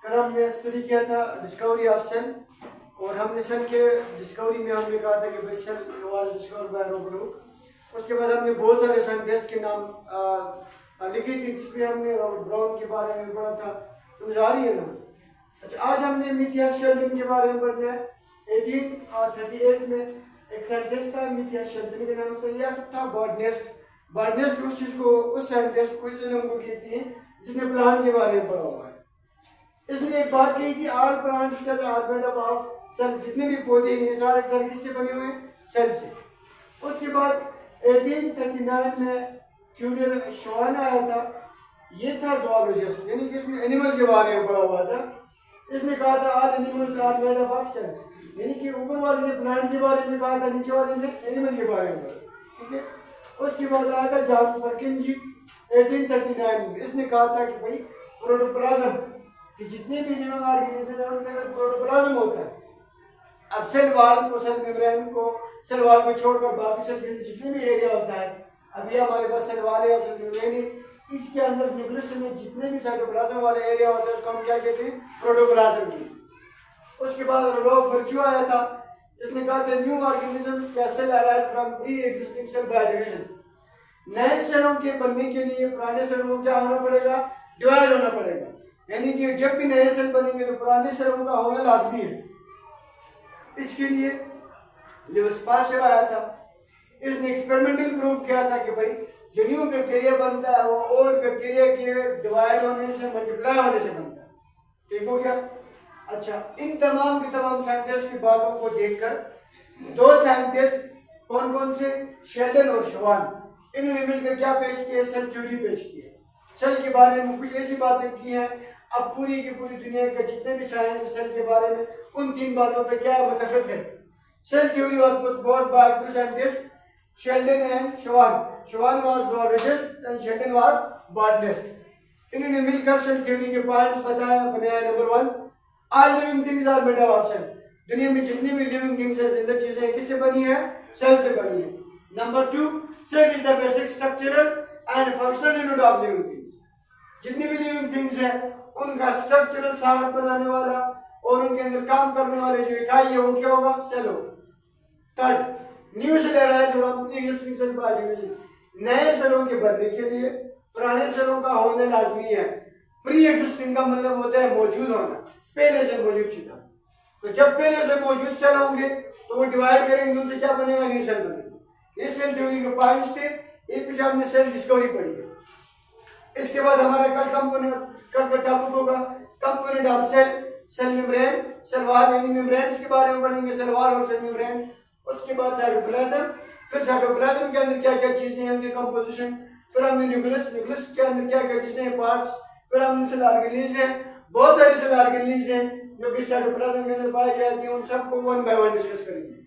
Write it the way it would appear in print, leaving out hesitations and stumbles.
कल हमने स्टडी किया था डिस्कवरी ऑफ सेल, और हमने सेल के डिस्कवरी में हमने कहा था कि भाई cell was discovered by Robert. उसके बाद हमने बहुत सारे साइंटिस्ट के नाम लिखी थी, जिसमें हमने रॉबर्ट ब्राउन के बारे में पढ़ा था। समझ आ रही है ना? अच्छा, आज हमने मिथियास शेल्डन के बारे में पढ़ना है। 1838 में एक साइंटिस्ट था मिथियास शेल्डन के नाम से, यह सब था बर्डनेस्ट उस चीज को, उस साइंटिस्ट को, इस इल्म को कहती है जिसने प्लांट के बारे में पढ़ा हुआ है। इसने एक बात कही कि all plant cell are made up of cell, जितने भी पौधे हैं सारे सेल किससे बने हुए हैं? सेल से। उसके बाद 1839 में थ्योडोर शवान आया था। ये था ज़ूलॉजिस्ट, यानी कि इसने एनिमल के बारे में पढ़ा हुआ था। इसने कहा था all animals are made up of cell, यानी कि ऊपर वाले ने प्लांट के बारे में कहा था, नीचे वाले ने एनिमल के बारे में पढ़ा। ठीक है। उसके बाद आया था जॉन पर्किन जी 1839 में। इसने कहा था कि भाई प्रोटोप्लाज्म कि जितने भी लिविंग ऑर्गेनिज्म है उनके अंदर प्रोटोप्लाज्म होता है। अब सेल वॉल को, सेल मेम्ब्रेन को, सेल वॉल को छोड़कर बाकी सेल के जितने भी एरिया होता है, अभी हमारे पास सेल वॉल है, सेल मेम्ब्रेन है, इसके अंदर न्यूक्लियस में जितने भी साइटोप्लाज्म वाले एरिया होते हैं उसको हम क्या कहते हैं? प्रोटोप्लाज्म की। उसके बाद रोडोल्फ वर्च्यू आया था। इसने कहा था न्यू ऑर्गेनिजम्स या cell arise from pre existing cell by division. नए सेलों के बनने के लिए पुराने सेलों को क्या होना पड़ेगा? डिवाइड होना पड़ेगा। यानी कि जब भी नए सेल बनेंगे तो पुराने सेलों का होना लाजमी है। इसके लिए लुईस पास्चर आया था। इसने एक्सपेरिमेंटल प्रूव किया था कि भाई जो न्यू बैक्टीरिया बनता है वो ओल्ड बैक्टीरिया के डिवाइड होने से, मल्टीप्लाई होने से बनता है। ठीक हो गया? अच्छा, इन तमाम के तमाम साइंटिस्ट की बातों को देखकर दो साइंटिस्ट कौन कौन से, शेल्डन और शवान, इन्होंने मिलकर क्या पेश किया? सेल थ्योरी पेश की है। सेल के बारे में कुछ ऐसी बातें की हैं, अब पूरी की पूरी दुनिया का जितने भी साइंस है सेल के बारे में उन तीन बातों पे क्या मुत्तफिक है। Cell theory was proposed by two scientist, Schleiden and Schwann. Schwann was zoologist and Schleiden was botanist. इन्होंने मिलकर सेल थ्योरी के पॉइंट्स बनाया। Number 1, all living things are made of cell. दुनिया में जितनी भी लिविंग थिंग्स है, जिंदा चीजें किससे बनी है? सेल से बनी है। Number 2, cell is the basic structural and functional unit of living things. जितनी भी लिविंग थिंग्स है उनका स्ट्रक्चरल साहब बनाने वाला और उनके अंदर काम करने वाले जो इकाई है वो क्या होगा? सेल होगा। Third, new cell arise from pre existing cell by division. नए सेलों के बनने के लिए पुराने सेलों का होना लाजमी है। प्री एग्जिस्टिंग का मतलब होता है मौजूद होना, पहले से मौजूद चीज़। तो जब पहले से मौजूद सेल होंगे तो वो डिवाइड करेंगे, उनसे क्या बनेगा? न्यू सेल बनेगा। ये सेल थ्योरी के पॉइंट्स थे। एक पीछे हमने सेल डिस्कवरी पढ़ी है। इसके बाद हमारा कल का टॉपिक होगा component of cell, cell membrane, cell wall यानी मेम्ब्रेन्स के बारे में पढ़ेंगे, सेल वॉल और सेल मेम्ब्रेन। उसके बाद साइटोप्लाज्म, फिर साइटोप्लाज्म के अंदर क्या क्या चीजें हैं, उनके कंपोजिशन, फिर हमने न्यूक्लियस के अंदर क्या क्या चीजें हैं, पार्ट्स, फिर हमने सेल ऑर्गेनेल्स हैं, बहुत सारी सेल ऑर्गेनेल्स हैं जो कि साइटोप्लाज्म के अंदर पाई जाती हैं। उन सबको वन बाय वन डिस्कस करेंगे।